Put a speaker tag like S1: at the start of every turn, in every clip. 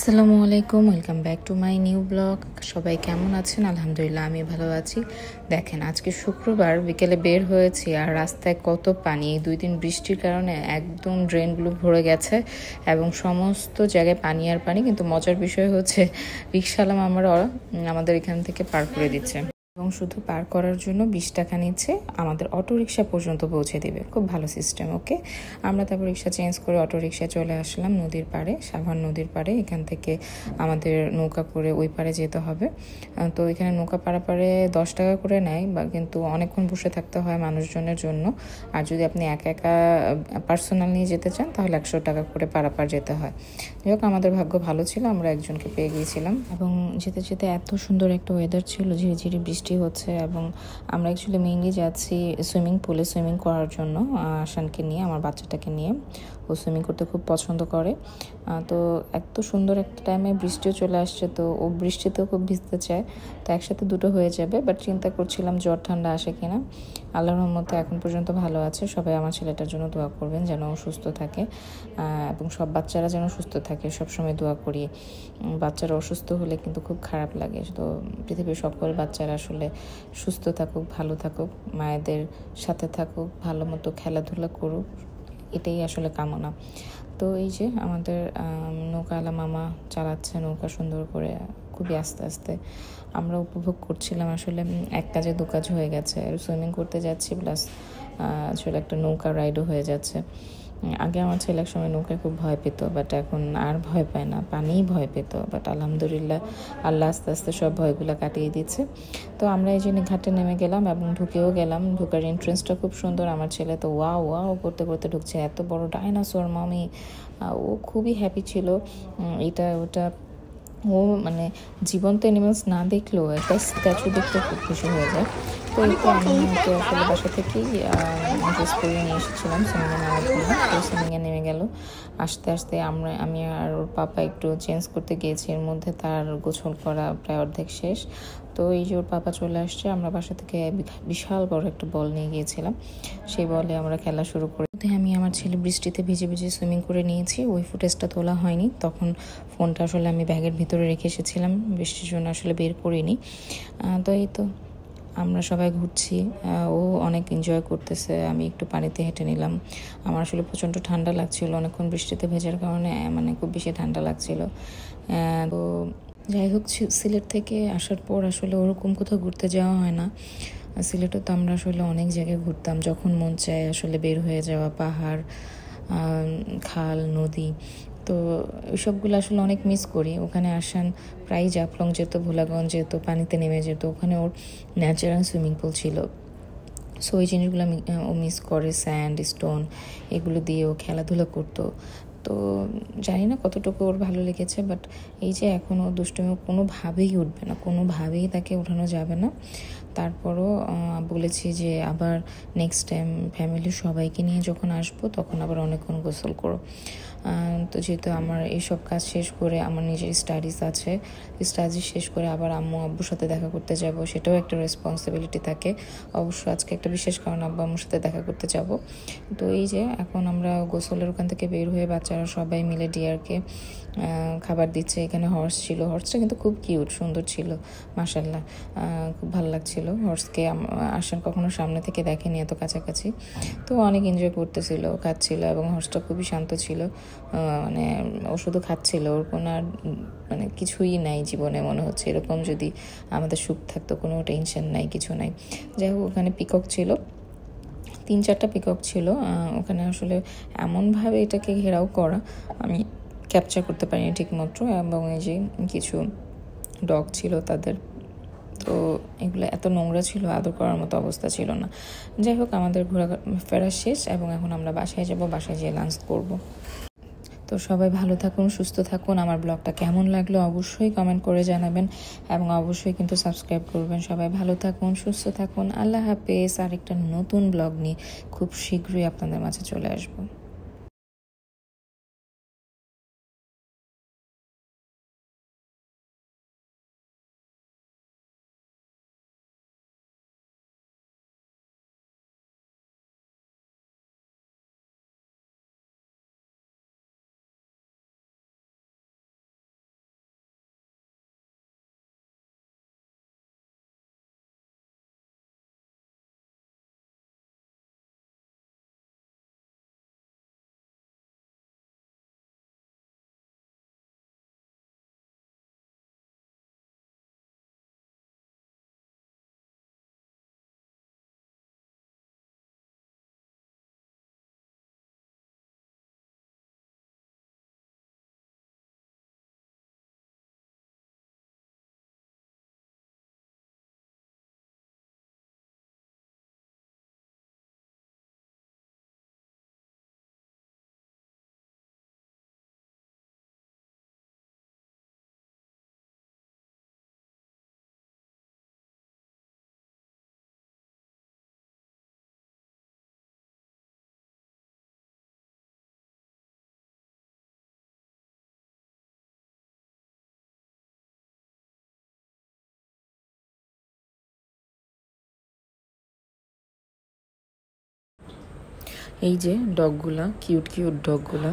S1: আসসালামু আলাইকুম, welcome back to my new blog. সবাই কেমন আছেন? আলহামদুলিল্লাহ, আমি ভালো আছি। দেখেন, আজকে শুক্রবার বিকেলে বের হয়েছি আর রাস্তায় কত পানি। এই 2 দিন বৃষ্টির কারণে একদম ড্রেনগুলো ভরে গেছে এবং সমস্ত জায়গায় পানি আর পানি। কিন্তু মজার বিষয় হচ্ছে রিকশাওয়ালা মামারা আমাদের এখান থেকে পার করে দিচ্ছে এবং শুধু পার করার জন্য 20 টাকা নিচ্ছে, আমাদের অটো রিকশা পর্যন্ত পৌঁছে দেবে। খুব ভালো সিস্টেম। ওকে, আমরা তারপর রিকশা চেঞ্জ করে অটো রিকশায় চলে আসলাম নদীর পাড়ে, সাভার নদীর পাড়ে। এখান থেকে আমাদের নৌকা করে ওই পাড়ে যেতে হবে। তো এখানে নৌকা পারাপারে 10 টাকা করে নেয়, বা কিন্তু অনেকক্ষণ বসে থাকতে হয় মানুষজনের জন্য। আর যদি আপনি একা একা পার্সোনাল নিয়ে যেতে চান তাহলে 100 টাকা করে পারাপার যেতে হয়। যাই হোক, আমাদের ভাগ্য ভালো ছিল, আমরা একজনকে পেয়ে গিয়েছিলাম এবং যেতে যেতে এত সুন্দর একটা ওয়েদার ছিল, ঝিরিঝিরি বৃষ্টি হচ্ছে। এবং আমরা অ্যাকচুয়ালি মেইনলি যাচ্ছি সুইমিং পুলে সুইমিং করার জন্য, আশানকে নিয়ে, আমার বাচ্চাটাকে নিয়ে। ও সুইমিং করতে খুব পছন্দ করে। তো এত সুন্দর একটা টাইমে বৃষ্টিও চলে আসছে, তো ও বৃষ্টিতেও খুব ভিজতে চায়। তো একসাথে দুটো হয়ে যাবে, বাট চিন্তা করছিলাম জ্বর ঠান্ডা আসে কিনা। আল্লাহর রহমতে এখন পর্যন্ত ভালো আছে। সবাই আমার ছেলেটার জন্য দোয়া করবেন যেন ও সুস্থ থাকে, এবং সব বাচ্চারা যেন সুস্থ থাকে, সবসময় দোয়া করি। বাচ্চারা অসুস্থ হলে কিন্তু খুব খারাপ লাগে। তো পৃথিবীর সকল বাচ্চারা আসলে সুস্থ থাকুক, ভালো থাকুক, মায়েদের সাথে থাকুক, ভালো মতো খেলাধুলা করুক, এটাই আসলে কামনা। তো এই যে আমাদের নৌকাওয়ালা মামা চালাচ্ছে নৌকা সুন্দর করে, খুবই আস্তে আস্তে। আমরা উপভোগ করছিলাম। আসলে এক কাজে দু কাজ হয়ে গেছে, সুইমিং করতে যাচ্ছি প্লাস আসলে একটা নৌকা রাইডও হয়ে যাচ্ছে। আগে আমার ছেলে এক সময় নৌকায় খুব ভয় পেত, বাট এখন আর ভয় পায় না, পানিই ভয় পেত। বাট আলহামদুলিল্লাহ, আল্লাহ আস্তে আস্তে সব ভয়গুলো কাটিয়ে দিচ্ছে। তো আমরা এই জন্য ঘাটে নেমে গেলাম এবং ঢুকেও গেলাম। ঢোকার এন্ট্রেন্সটা খুব সুন্দর। আমার ছেলে তো ওয়াও ওয়াও করতে করতে ঢুকছে, এত বড় ডাইনোসর মামি। ও খুবই হ্যাপি ছিল। এটা ওটা ও মানে জীবন্ত অ্যানিমালস না দেখলেও একটা স্ট্যাচু দেখতে খুব খুশি হয়ে যায়। তো এই তো আমি ওকে আসলে বাসা থেকেই ড্রেস পরিয়ে নিয়ে এসেছিলাম সুইমিংয়ে নেওয়ার জন্য। তো সুইমিংয়ে নেমে গেল। আস্তে আস্তে আমি আর ওর পাপা একটু চেঞ্জ করতে গিয়েছি, এর মধ্যে তার গোসল করা প্রায় অর্ধেক শেষ। তো এই যে ওর পাপা চলে আসছে, আমরা বাসা থেকে বিশাল বড় একটা বল নিয়ে গিয়েছিলাম, সেই বলে আমরা খেলা শুরু করি। আমি আমার ছেলে বৃষ্টিতে ভিজে ভিজে সুইমিং করে নিয়েছি, ওই ফুটেজটা তোলা হয়নি। তখন ফোনটা আসলে আমি ব্যাগের ভিতরে রেখে এসেছিলাম, বৃষ্টির জন্য আসলে বের করিনি। তো এই তো আমরা সবাই ঘুরছি, ও অনেক এনজয় করতেছে। আমি একটু পানিতে হেঁটে নিলাম। আমার আসলে প্রচণ্ড ঠান্ডা লাগছিল, অনেকক্ষণ বৃষ্টিতে ভেজার কারণে মানে খুব বেশি ঠান্ডা লাগছিল। তো যাই হোক, সিলেট থেকে আসার পর আসলে ওরকম কোথাও ঘুরতে যাওয়া হয় না। সিলেটে তো আমরা আসলে অনেক জায়গায় ঘুরতাম, যখন মন চায় আসলে বের হয়ে যাওয়া, পাহাড়, খাল, নদী। তো ওইসবগুলো আসলে অনেক মিস করি। ওখানে আসান প্রায়ই জাফলং যেত, ভোলাগঞ্জ যেত, পানিতে নেমে যেত। ওখানে ওর ন্যাচারাল সুইমিং পুল ছিল। সো এই জিনিসগুলো ও মিস করে, স্যান্ড, স্টোন, এগুলো দিয়ে ও খেলাধুলা করতো। তো জানি না কতটুকু ওর ভালো লেগেছে, বাট এই যে এখন ও দুষ্টুমি কোনোভাবেই উঠবে না, কোনোভাবেই তাকে ওঠানো যাবে না। তারপরও বলেছি যে আবার নেক্সট টাইম ফ্যামিলির সবাইকে নিয়ে যখন আসবো তখন আবার অনেকক্ষণ গোসল করো। তো যেহেতু আমার এইসব কাজ শেষ করে আমার নিজের স্টাডিজ আছে, স্টাডিজ শেষ করে আবার আম্মু আব্বুর সাথে দেখা করতে যাব, সেটাও একটা রেসপন্সিবিলিটি থাকে। অবশ্য আজকে একটা বিশেষ কারণ আব্বু আম্মুর সাথে দেখা করতে যাব। তো এই যে এখন আমরা গোসলের ওখান থেকে বের হয়ে বাচ্চারা সবাই মিলে ডিয়ারকে খাবার দিচ্ছে। এখানে হর্স ছিল, হর্সটা কিন্তু খুব কিউট, সুন্দর ছিল, মাশাল্লাহ, খুব ভালো লাগছিল হর্সকে। আসার কখনো সামনে থেকে দেখেনি এত কাছাকাছি। তো অনেক এনজয় করতেছিল, খাচ্ছিল, এবং হর্সটা খুবই শান্ত ছিল। মানে ও শুধু খাচ্ছিল, ওর কোনো আর মানে কিছুই নাই জীবনে, মনে হচ্ছে এরকম যদি আমাদের সুখ থাকতো, কোনো টেনশন নাই, কিছু নাই। যাই হোক, ওখানে পিকক ছিল, 3-4টা পিকক ছিল ওখানে। আসলে এমনভাবে এটাকে ঘেরাও করা আমি ক্যাপচার করতে পারিনি ঠিক মতো। এবং এই যে কিছু ডগ ছিল তাদের, তো এগুলো এত নোংরা ছিল, আদর করার মতো অবস্থা ছিল না। যাই হোক, আমাদের ঘোরাফেরা শেষ এবং এখন আমরা বাসায় যাব, বাসায় যেয়ে লাঞ্চ করব। তো সবাই ভালো থাকুন, সুস্থ থাকুন। আমার ব্লগটা কেমন লাগলো অবশ্যই কমেন্ট করে জানাবেন এবং অবশ্যই কিন্তু সাবস্ক্রাইব করবেন। সবাই ভালো থাকুন, সুস্থ থাকুন। আল্লাহ হাফেজ। আরেকটা নতুন ব্লগ নিয়ে খুব শীঘ্রই আপনাদের মাঝে চলে আসবো। এই যে ডগগুলা, কিউট কিউট ডগগুলা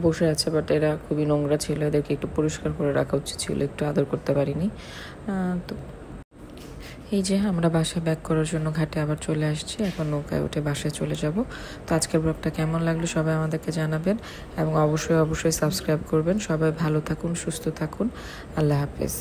S1: বসে আছে, বাট এরা খুবই নোংরা ছিল, এদেরকে একটু পরিষ্কার করে রাখা উচিত ছিল, একটু আদর করতে পারিনি। তো এই যে আমরা বাসায় ব্যাক করার জন্য ঘাটে আবার চলে আসছি, এখন নৌকায় উঠে বাসায় চলে যাব। তো আজকের ব্লগটা কেমন লাগলো সবাই আমাদেরকে জানাবেন, এবং অবশ্যই অবশ্যই সাবস্ক্রাইব করবেন। সবাই ভালো থাকুন, সুস্থ থাকুন, আল্লাহ হাফেজ।